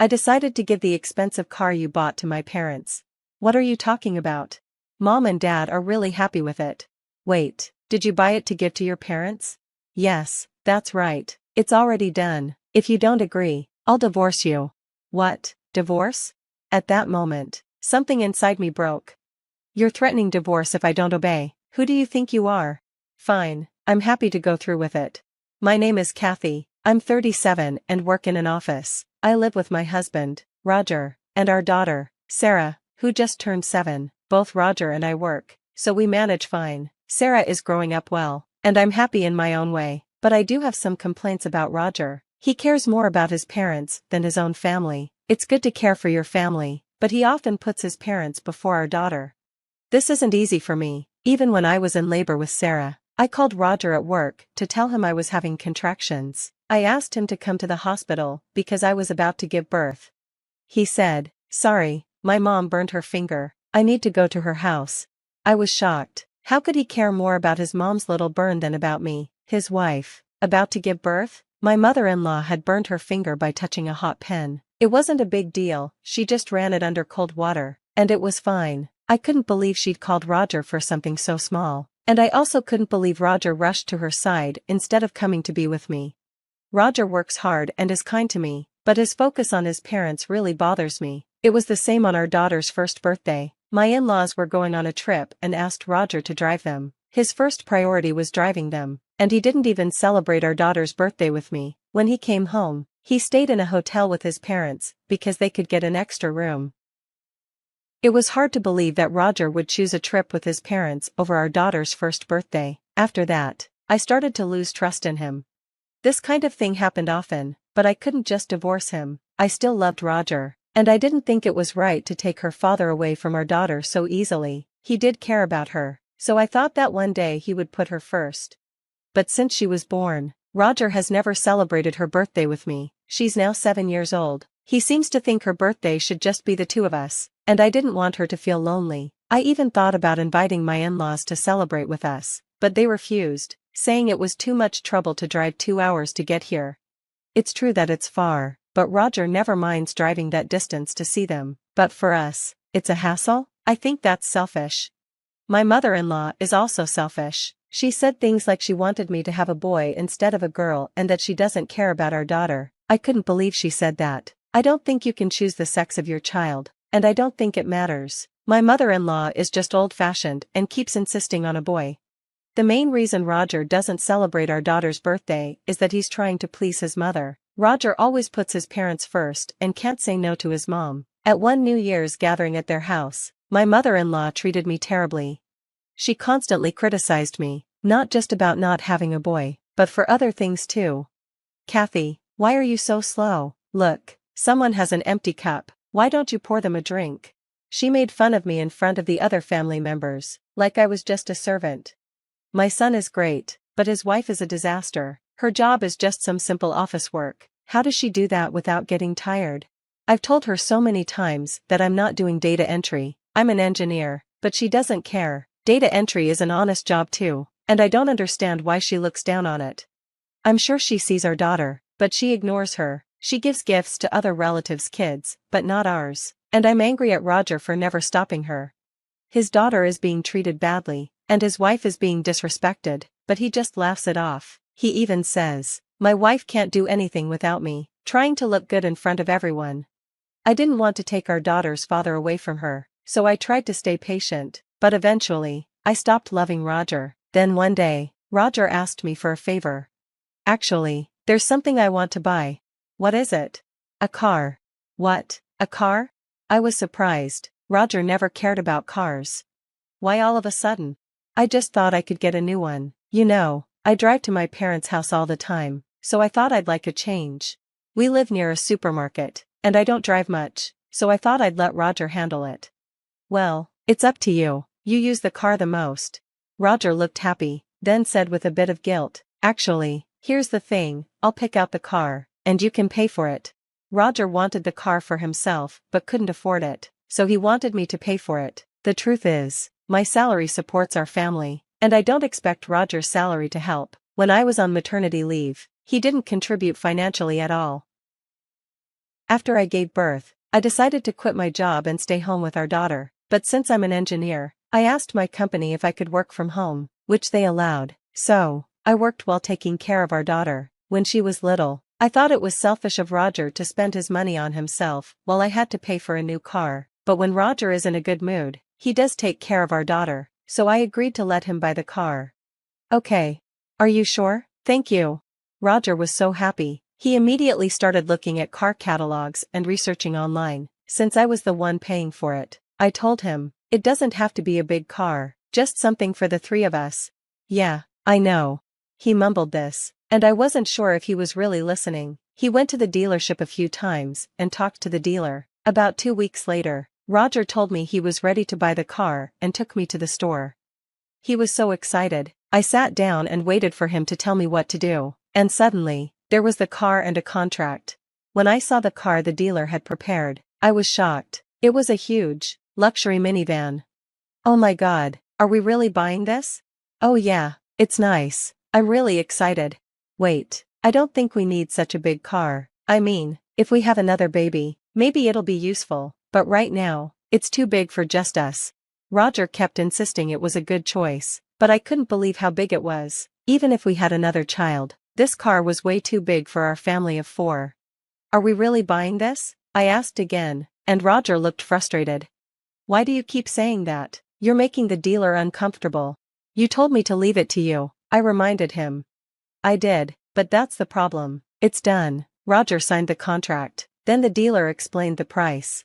I decided to give the expensive car you bought to my parents. What are you talking about? Mom and Dad are really happy with it. Wait, did you buy it to give to your parents? Yes, that's right. It's already done. If you don't agree, I'll divorce you. What, divorce? At that moment, something inside me broke. You're threatening divorce if I don't obey. Who do you think you are? Fine, I'm happy to go through with it. My name is Kathy, I'm 37 and work in an office. I live with my husband, Roger, and our daughter, Sarah, who just turned 7. Both Roger and I work, so we manage fine. Sarah is growing up well, and I'm happy in my own way, but I do have some complaints about Roger. He cares more about his parents than his own family. It's good to care for your family, but he often puts his parents before our daughter. This isn't easy for me. Even when I was in labor with Sarah, I called Roger at work to tell him I was having contractions. I asked him to come to the hospital because I was about to give birth. He said, "Sorry, my mom burned her finger. I need to go to her house." I was shocked. How could he care more about his mom's little burn than about me, his wife, about to give birth? My mother-in-law had burned her finger by touching a hot pen. It wasn't a big deal, she just ran it under cold water, and it was fine. I couldn't believe she'd called Roger for something so small, and I also couldn't believe Roger rushed to her side instead of coming to be with me. Roger works hard and is kind to me, but his focus on his parents really bothers me. It was the same on our daughter's first birthday. My in-laws were going on a trip and asked Roger to drive them. His first priority was driving them, and he didn't even celebrate our daughter's birthday with me. When he came home, he stayed in a hotel with his parents because they could get an extra room. It was hard to believe that Roger would choose a trip with his parents over our daughter's first birthday. After that, I started to lose trust in him. This kind of thing happened often, but I couldn't just divorce him. I still loved Roger, and I didn't think it was right to take her father away from our daughter so easily. He did care about her, so I thought that one day he would put her first. But since she was born, Roger has never celebrated her birthday with me. She's now 7 years old. He seems to think her birthday should just be the two of us, and I didn't want her to feel lonely. I even thought about inviting my in-laws to celebrate with us, but they refused, saying it was too much trouble to drive 2 hours to get here. It's true that it's far, but Roger never minds driving that distance to see them. But for us, it's a hassle? I think that's selfish. My mother-in-law is also selfish. She said things like she wanted me to have a boy instead of a girl and that she doesn't care about our daughter. I couldn't believe she said that. I don't think you can choose the sex of your child, and I don't think it matters. My mother-in-law is just old-fashioned and keeps insisting on a boy. The main reason Roger doesn't celebrate our daughter's birthday is that he's trying to please his mother. Roger always puts his parents first and can't say no to his mom. At one New Year's gathering at their house, my mother-in-law treated me terribly. She constantly criticized me, not just about not having a boy, but for other things too. "Kathy, why are you so slow? Look, someone has an empty cup, why don't you pour them a drink?" She made fun of me in front of the other family members, like I was just a servant. My son is great, but his wife is a disaster. Her job is just some simple office work. How does she do that without getting tired? I've told her so many times that I'm not doing data entry. I'm an engineer, but she doesn't care. Data entry is an honest job too, and I don't understand why she looks down on it. I'm sure she sees our daughter, but she ignores her. She gives gifts to other relatives' kids, but not ours, and I'm angry at Roger for never stopping her. His daughter is being treated badly, and his wife is being disrespected, but he just laughs it off. He even says, "My wife can't do anything without me," trying to look good in front of everyone. I didn't want to take our daughter's father away from her, so I tried to stay patient, but eventually, I stopped loving Roger. Then one day, Roger asked me for a favor. "Actually, there's something I want to buy." "What is it?" "A car." "What, a car?" I was surprised. Roger never cared about cars. "Why all of a sudden?" "I just thought I could get a new one. You know, I drive to my parents' house all the time, so I thought I'd like a change. We live near a supermarket, and I don't drive much, so I thought I'd let Roger handle it." "Well, it's up to you. You use the car the most." Roger looked happy, then said with a bit of guilt, "Actually, here's the thing, I'll pick out the car, and you can pay for it." Roger wanted the car for himself but couldn't afford it, so he wanted me to pay for it. The truth is, my salary supports our family, and I don't expect Roger's salary to help. When I was on maternity leave, he didn't contribute financially at all. After I gave birth, I decided to quit my job and stay home with our daughter, but since I'm an engineer, I asked my company if I could work from home, which they allowed. So, I worked while taking care of our daughter. When she was little, I thought it was selfish of Roger to spend his money on himself while I had to pay for a new car, but when Roger is in a good mood, he does take care of our daughter, so I agreed to let him buy the car. Okay. Are you sure? Thank you. Roger was so happy. He immediately started looking at car catalogs and researching online. Since I was the one paying for it, I told him, it doesn't have to be a big car, just something for the three of us. Yeah, I know. He mumbled this, and I wasn't sure if he was really listening. He went to the dealership a few times and talked to the dealer. About 2 weeks later, Roger told me he was ready to buy the car and took me to the store. He was so excited. I sat down and waited for him to tell me what to do, and suddenly, there was the car and a contract. When I saw the car the dealer had prepared, I was shocked. It was a huge, luxury minivan. Oh my God, are we really buying this? Oh yeah, it's nice. I'm really excited. Wait, I don't think we need such a big car. I mean, if we have another baby, maybe it'll be useful, but right now, it's too big for just us. Roger kept insisting it was a good choice, but I couldn't believe how big it was. Even if we had another child, this car was way too big for our family of 4. Are we really buying this? I asked again, and Roger looked frustrated. Why do you keep saying that? You're making the dealer uncomfortable. You told me to leave it to you, I reminded him. I did, but that's the problem. It's done. Roger signed the contract. Then the dealer explained the price.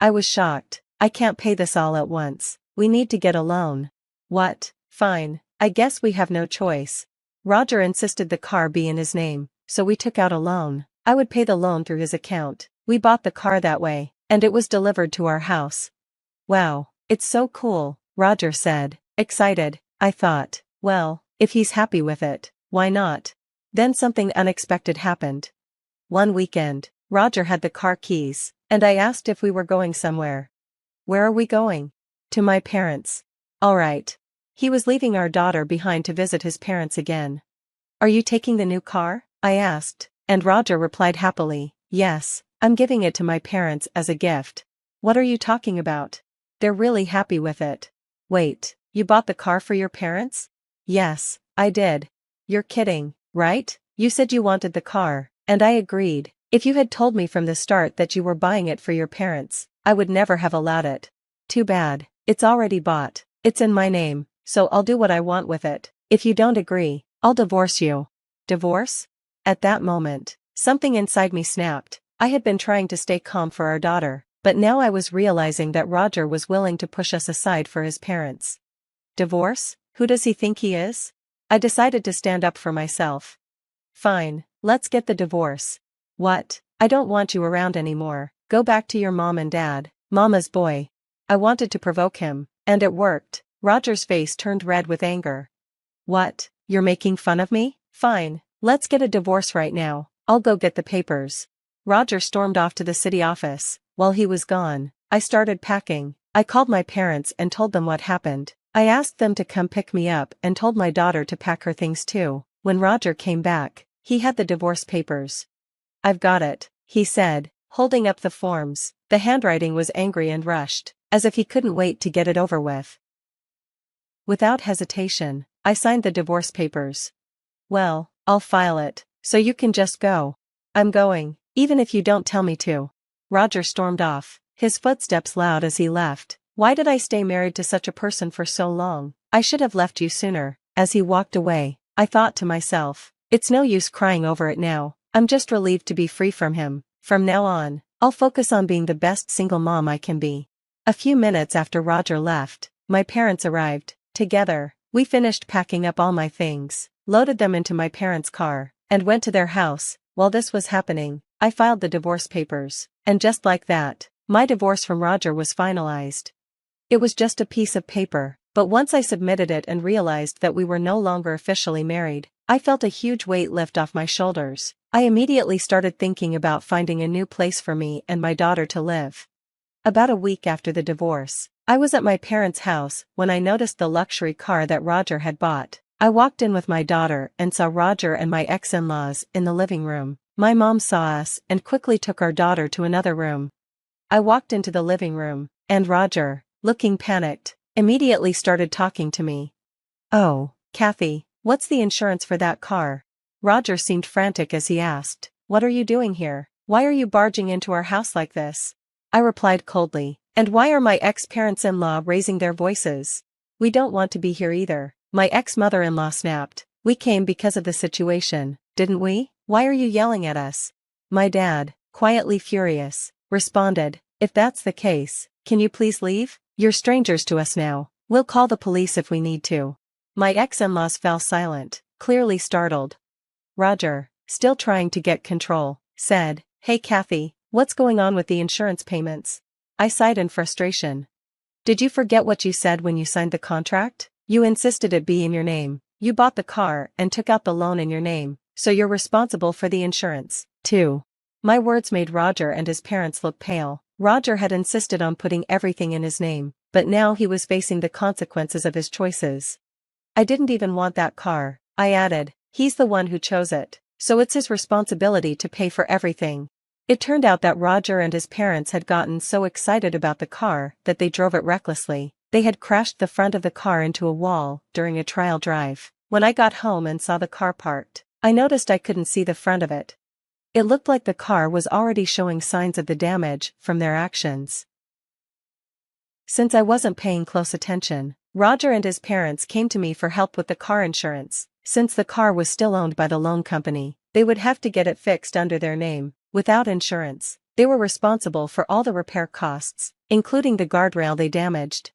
I was shocked. I can't pay this all at once. We need to get a loan. What? Fine. I guess we have no choice. Roger insisted the car be in his name, so we took out a loan. I would pay the loan through his account. We bought the car that way, and it was delivered to our house. Wow, it's so cool, Roger said, excited. I thought, well, if he's happy with it, why not? Then something unexpected happened. One weekend, Roger had the car keys, and I asked if we were going somewhere. Where are we going? To my parents. All right. He was leaving our daughter behind to visit his parents again. Are you taking the new car? I asked, and Roger replied happily, yes, I'm giving it to my parents as a gift. What are you talking about? They're really happy with it. Wait, you bought the car for your parents? Yes, I did. You're kidding, right? You said you wanted the car, and I agreed. If you had told me from the start that you were buying it for your parents, I would never have allowed it. Too bad, it's already bought. It's in my name, so I'll do what I want with it. If you don't agree, I'll divorce you. Divorce? At that moment, something inside me snapped. I had been trying to stay calm for our daughter, but now I was realizing that Roger was willing to push us aside for his parents. Divorce? Who does he think he is? I decided to stand up for myself. Fine, let's get the divorce. What? I don't want you around anymore. Go back to your mom and dad. Mama's boy. I wanted to provoke him, and it worked. Roger's face turned red with anger. What? You're making fun of me? Fine, let's get a divorce right now. I'll go get the papers. Roger stormed off to the city office. While he was gone, I started packing. I called my parents and told them what happened. I asked them to come pick me up and told my daughter to pack her things too. When Roger came back, he had the divorce papers. I've got it, he said, holding up the forms. The handwriting was angry and rushed, as if he couldn't wait to get it over with. Without hesitation, I signed the divorce papers. Well, I'll file it, so you can just go. I'm going, even if you don't tell me to. Roger stormed off, his footsteps loud as he left. Why did I stay married to such a person for so long? I should have left you sooner. As he walked away, I thought to myself, it's no use crying over it now. I'm just relieved to be free from him. From now on, I'll focus on being the best single mom I can be. A few minutes after Roger left, my parents arrived. Together, we finished packing up all my things, loaded them into my parents' car, and went to their house. While this was happening, I filed the divorce papers, and just like that, my divorce from Roger was finalized. It was just a piece of paper, but once I submitted it and realized that we were no longer officially married, I felt a huge weight lift off my shoulders. I immediately started thinking about finding a new place for me and my daughter to live. About a week after the divorce, I was at my parents' house when I noticed the luxury car that Roger had bought. I walked in with my daughter and saw Roger and my ex-in-laws in the living room. My mom saw us and quickly took our daughter to another room. I walked into the living room, and Roger, looking panicked, immediately started talking to me. "Oh, Kathy, what's the insurance for that car?" Roger seemed frantic as he asked, "What are you doing here? Why are you barging into our house like this?" I replied coldly, "And why are my ex-parents-in-law raising their voices? We don't want to be here either," my ex-mother-in-law snapped. "We came because of the situation, didn't we? Why are you yelling at us?" My dad, quietly furious, responded, "If that's the case, can you please leave? You're strangers to us now. We'll call the police if we need to." My ex-in-laws fell silent, clearly startled. Roger, still trying to get control, said, "Hey Kathy, what's going on with the insurance payments?" I sighed in frustration. "Did you forget what you said when you signed the contract? You insisted it be in your name. You bought the car and took out the loan in your name, so you're responsible for the insurance, too." My words made Roger and his parents look pale. Roger had insisted on putting everything in his name, but now he was facing the consequences of his choices. "I didn't even want that car," I added. "He's the one who chose it, so it's his responsibility to pay for everything." It turned out that Roger and his parents had gotten so excited about the car that they drove it recklessly. They had crashed the front of the car into a wall during a trial drive. When I got home and saw the car parked, I noticed I couldn't see the front of it. It looked like the car was already showing signs of the damage from their actions. Since I wasn't paying close attention, Roger and his parents came to me for help with the car insurance. Since the car was still owned by the loan company, they would have to get it fixed under their name. Without insurance, they were responsible for all the repair costs, including the guardrail they damaged.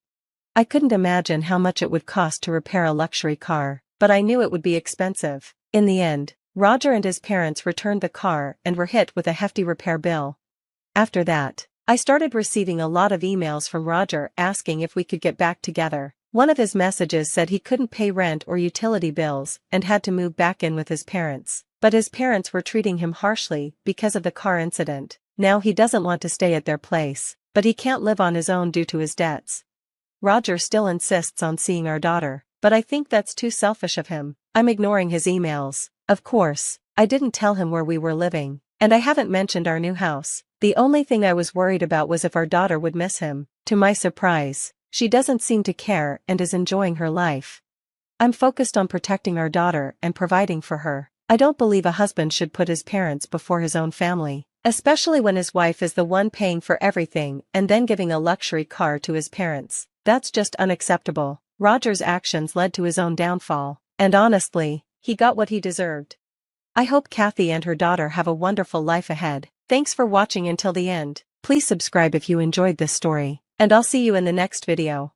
I couldn't imagine how much it would cost to repair a luxury car, but I knew it would be expensive. In the end, Roger and his parents returned the car and were hit with a hefty repair bill. After that, I started receiving a lot of emails from Roger asking if we could get back together. One of his messages said he couldn't pay rent or utility bills and had to move back in with his parents, but his parents were treating him harshly because of the car incident. Now he doesn't want to stay at their place, but he can't live on his own due to his debts. Roger still insists on seeing our daughter, but I think that's too selfish of him. I'm ignoring his emails. Of course, I didn't tell him where we were living, and I haven't mentioned our new house. The only thing I was worried about was if our daughter would miss him. To my surprise, she doesn't seem to care and is enjoying her life. I'm focused on protecting our daughter and providing for her. I don't believe a husband should put his parents before his own family, especially when his wife is the one paying for everything and then giving a luxury car to his parents. That's just unacceptable. Roger's actions led to his own downfall, and honestly, he got what he deserved. I hope Kathy and her daughter have a wonderful life ahead. Thanks for watching until the end. Please subscribe if you enjoyed this story, and I'll see you in the next video.